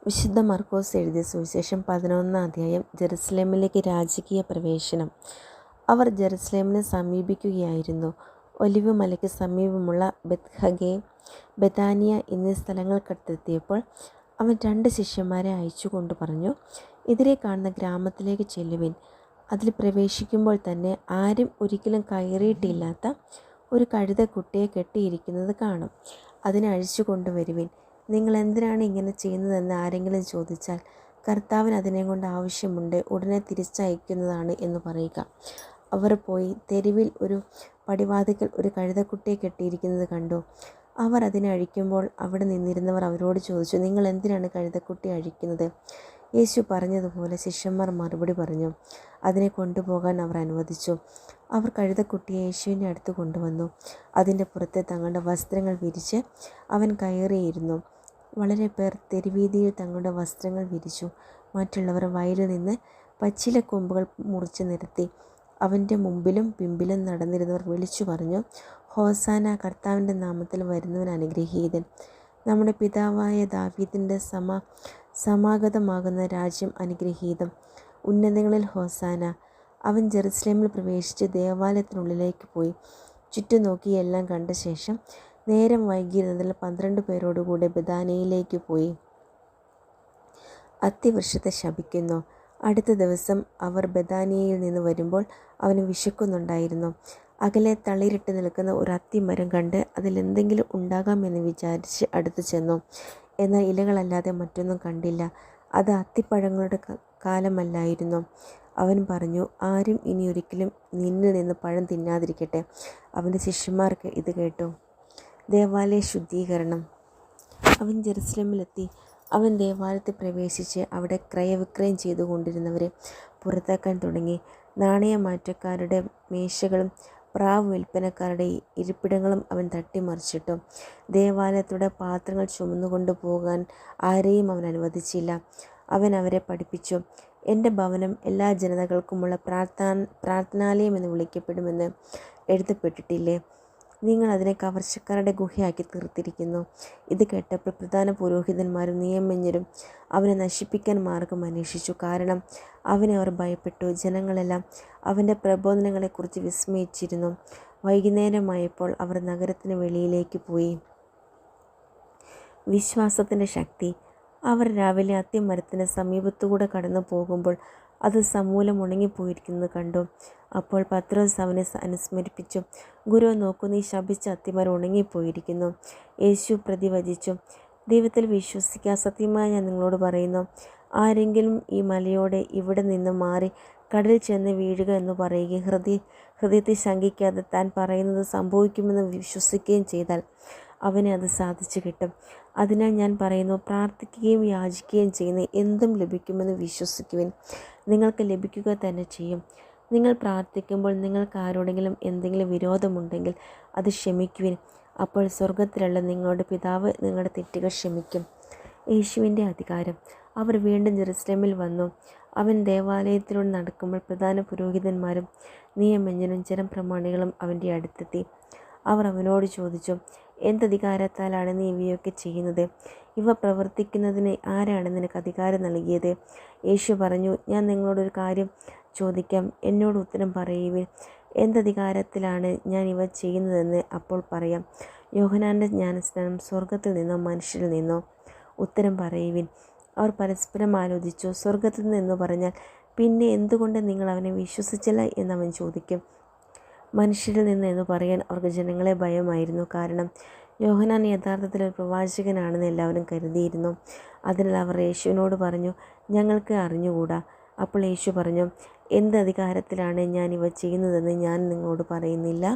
വിശുദ്ധ മർക്കോസ് എഴുതിയ സുവിശേഷം 11-ാം അധ്യായം. ജെറുസലേമിലേക്ക് രാജകീയ പ്രവേശനം. അവർ ജെറുസലേമിനെ സമീപിക്കുകയായിരുന്നു. ഒലിവ് മലയ്ക്ക് സമീപമുള്ള ബെത്ഫഗേ, ബെഥാനിയ എന്നീ സ്ഥലങ്ങൾക്കടുത്തെത്തിയപ്പോൾ അവൻ 2 ശിഷ്യന്മാരെ അയച്ചുകൊണ്ട് പറഞ്ഞു, എതിരെ കാണുന്ന ഗ്രാമത്തിലേക്ക് ചെല്ലുവിൻ. അതിൽ പ്രവേശിക്കുമ്പോൾ തന്നെ ആരും ഒരിക്കലും കയറിയിട്ടില്ലാത്ത ഒരു കഴുതക്കുട്ടിയെ കെട്ടിയിരിക്കുന്നത് കാണും. അതിനെ അഴിച്ചു കൊണ്ടുവരുവിൻ. നിങ്ങൾ എന്തിനാണ് ഇങ്ങനെ ചെയ്യുന്നതെന്ന് ആരെങ്കിലും ചോദിച്ചാൽ, കർത്താവിന് അതിനെക്കൊണ്ട് ആവശ്യമുണ്ട്, ഉടനെ തിരിച്ചയക്കുന്നതാണ് എന്ന് പറയുക. അവർ പോയി തെരുവിൽ ഒരു പടിവാതിക്കൽ ഒരു കഴുതക്കുട്ടിയെ കെട്ടിയിരിക്കുന്നത് കണ്ടു. അവർ അതിനെ അഴിക്കുമ്പോൾ അവിടെ നിന്നിരുന്നവർ അവരോട് ചോദിച്ചു, നിങ്ങൾ എന്തിനാണ് കഴുതക്കുട്ടിയെ അഴിക്കുന്നത്? യേശു പറഞ്ഞതുപോലെ ശിഷ്യന്മാർ മറുപടി പറഞ്ഞു. അതിനെ കൊണ്ടുപോകാൻ അവർ അനുവദിച്ചു. അവർ കഴുതക്കുട്ടിയെ യേശുവിൻ്റെ അടുത്ത് കൊണ്ടുവന്നു. അതിൻ്റെ പുറത്തെ തങ്ങളുടെ വസ്ത്രങ്ങൾ വിരിച്ച് അവൻ കയറിയിരുന്നു. വളരെ പേർ തെരുവീതിയിൽ തങ്ങളുടെ വസ്ത്രങ്ങൾ വിരിച്ചു. മറ്റുള്ളവർ വയലിൽ നിന്ന് പച്ചിലക്കൊമ്പുകൾ മുറിച്ച് നിരത്തി. അവൻ്റെ മുമ്പിലും പിമ്പിലും നടന്നിരുന്നവർ വിളിച്ചു പറഞ്ഞു, ഹോസാന, കർത്താവിൻ്റെ നാമത്തിൽ വരുന്നവൻ അനുഗ്രഹീതൻ. നമ്മുടെ പിതാവായ ദാവീദിൻ്റെ സമാഗതമാകുന്ന രാജ്യം അനുഗ്രഹീതം. ഉന്നതങ്ങളിൽ ഹോസാന. അവൻ ജെറുസലേമിൽ പ്രവേശിച്ച് ദേവാലയത്തിനുള്ളിലേക്ക് പോയി. ചുറ്റും നോക്കി എല്ലാം കണ്ട ശേഷം നേരം വൈകിയിരുന്നതിൽ 12 പേരോടുകൂടെ ബെഥാനിയയിലേക്ക് പോയി. അത്തിവൃക്ഷത്തെ ശപിക്കുന്നു. അടുത്ത ദിവസം അവർ ബെഥാനിയയിൽ നിന്ന് വരുമ്പോൾ അവന് വിശക്കുന്നുണ്ടായിരുന്നു. അകലെ തളിരിട്ട് നിൽക്കുന്ന ഒരു അത്തിമരം കണ്ട് അതിലെന്തെങ്കിലും ഉണ്ടാകാമെന്ന് വിചാരിച്ച് അടുത്ത് ചെന്നു. എന്നാൽ ഇലകളല്ലാതെ മറ്റൊന്നും കണ്ടില്ല. അത് അത്തിപ്പഴങ്ങളുടെ കാലമല്ലായിരുന്നു. അവൻ പറഞ്ഞു, ആരും ഇനി ഒരിക്കലും നിന്നിൽ നിന്ന് പഴം തിന്നാതിരിക്കട്ടെ. അവൻ്റെ ശിഷ്യന്മാർക്ക് ഇത് കേട്ടു. ദേവാലയ ശുദ്ധീകരണം. അവൻ ജെറുസലേമിലെത്തി. അവൻ ദേവാലയത്തിൽ പ്രവേശിച്ച് അവിടെ ക്രയവിക്രയം ചെയ്തുകൊണ്ടിരുന്നവരെ പുറത്താക്കാൻ തുടങ്ങി. നാണയമാറ്റക്കാരുടെ മേശകളും പ്രാവ് വിൽപ്പനക്കാരുടെ ഇരിപ്പിടങ്ങളും അവൻ തട്ടിമറിച്ചിട്ടു. ദേവാലയത്തിലൂടെ പാത്രങ്ങൾ ചുമന്നുകൊണ്ടു പോകാൻ ആരെയും അവൻ അനുവദിച്ചില്ല. അവൻ അവരെ പഠിപ്പിച്ചു, എൻ്റെ ഭവനം എല്ലാ ജനതകൾക്കുമുള്ള പ്രാർത്ഥനാലയം എന്ന് വിളിക്കപ്പെടുമെന്ന് എഴുതപ്പെട്ടിട്ടില്ലേ? നിങ്ങൾ അതിനെ കവർച്ചക്കാരുടെ ഗുഹയാക്കി തീർത്തിരിക്കുന്നു. ഇത് കേട്ടപ്പോൾ പ്രധാന പുരോഹിതന്മാരും നിയമജ്ഞരും അവനെ നശിപ്പിക്കാൻ മാർഗം അന്വേഷിച്ചു. കാരണം അവനെ അവർ ഭയപ്പെട്ടു. ജനങ്ങളെല്ലാം അവൻ്റെ പ്രബോധനങ്ങളെക്കുറിച്ച് വിസ്മയിച്ചിരുന്നു. വൈകുന്നേരമായപ്പോൾ അവർ നഗരത്തിന് വെളിയിലേക്ക് പോയി. വിശ്വാസത്തിൻ്റെ ശക്തി. അവർ രാവിലെ അത്തിമരത്തിന് സമീപത്തുകൂടെ കടന്നു പോകുമ്പോൾ അത് സമൂലം ഉണങ്ങിപ്പോയിരിക്കുന്നത് കണ്ടു. അപ്പോൾ പത്രോസ് അവനെ അനുസ്മരിപ്പിച്ചു, ഗുരു, നോക്കൂ, നീ ശപിച്ച അത്തിമരം ഉണങ്ങിപ്പോയിരിക്കുന്നു. യേശു പ്രതിവചിച്ചു, ദൈവത്തിൽ വിശ്വസിക്കുക. സത്യമായി ഞാൻ നിങ്ങളോട് പറയുന്നു, ആരെങ്കിലും ഈ മലയോടെ ഇവിടെ നിന്ന് മാറി കടലിൽ ചെന്ന് വീഴുക എന്ന് പറയുകയും ഹൃദയത്തിൽ ശങ്കിക്കാതെ താൻ പറയുന്നത് സംഭവിക്കുമെന്ന് വിശ്വസിക്കുകയും ചെയ്താൽ അവനെ അത് സാധിച്ചു കിട്ടും. അതിനാൽ ഞാൻ പറയുന്നു, പ്രാർത്ഥിക്കുകയും യാചിക്കുകയും ചെയ്യുന്ന എന്തും ലഭിക്കുമെന്ന് വിശ്വസിക്കുവിൻ, നിങ്ങൾക്ക് ലഭിക്കുക തന്നെ ചെയ്യും. നിങ്ങൾ പ്രാർത്ഥിക്കുമ്പോൾ നിങ്ങൾക്ക് ആരോടെങ്കിലും എന്തെങ്കിലും വിരോധമുണ്ടെങ്കിൽ അത് ക്ഷമിക്കുവിൻ. അപ്പോൾ സ്വർഗത്തിലുള്ള നിങ്ങളുടെ പിതാവ് നിങ്ങളുടെ തെറ്റുകൾ ക്ഷമിക്കും. യേശുവിൻ്റെ അധികാരം. അവർ വീണ്ടും ജെറുസലേമിൽ വന്നു. അവൻ ദേവാലയത്തിലൂടെ നടക്കുമ്പോൾ പ്രധാന പുരോഹിതന്മാരും നിയമജ്ഞരും ജനപ്രമാണികളും അവൻ്റെ അടുത്തെത്തി. അവർ അവനോട് ചോദിച്ചു, എന്തധികാരത്താലാണ് നീ ഇവയൊക്കെ ചെയ്യുന്നത്? ഇവ പ്രവർത്തിക്കുന്നതിന് ആരാണ് നിനക്ക് അധികാരം നൽകിയത്? യേശു പറഞ്ഞു, ഞാൻ നിങ്ങളോടൊരു കാര്യം ചോദിക്കാം, എന്നോട് ഉത്തരം പറയുവിൻ. എന്തധികാരത്തിലാണ് ഞാൻ ഇവ ചെയ്യുന്നതെന്ന് അപ്പോൾ പറയാം. യോഹന്നാൻ്റെ ജ്ഞാനസ്നാനം സ്വർഗത്തിൽ നിന്നോ മനുഷ്യരിൽ നിന്നോ? ഉത്തരം പറയുവിൻ. അവർ പരസ്പരം ആലോചിച്ചു. സ്വർഗത്തിൽ നിന്നു പറഞ്ഞാൽ പിന്നെ എന്തുകൊണ്ട് നിങ്ങൾ അവനെ വിശ്വസിച്ചില്ല എന്നവൻ ചോദിക്കും. മനുഷ്യരിൽ നിന്ന് എന്ന് പറയാൻ അവർക്ക് ജനങ്ങളെ ഭയമായിരുന്നു. കാരണം യോഹന്നാൻ യഥാർത്ഥത്തിൽ ഒരു പ്രവാചകനാണെന്ന് എല്ലാവരും കരുതിയിരുന്നു. അതിനാൽ അവർ യേശുവിനോട് പറഞ്ഞു, ഞങ്ങൾക്ക് അറിഞ്ഞുകൂടാ. അപ്പോൾ യേശു പറഞ്ഞു, എന്ത് അധികാരത്തിലാണ് ഞാൻ ഇവ ചെയ്യുന്നതെന്ന് ഞാൻ നിങ്ങളോട് പറയുന്നില്ല.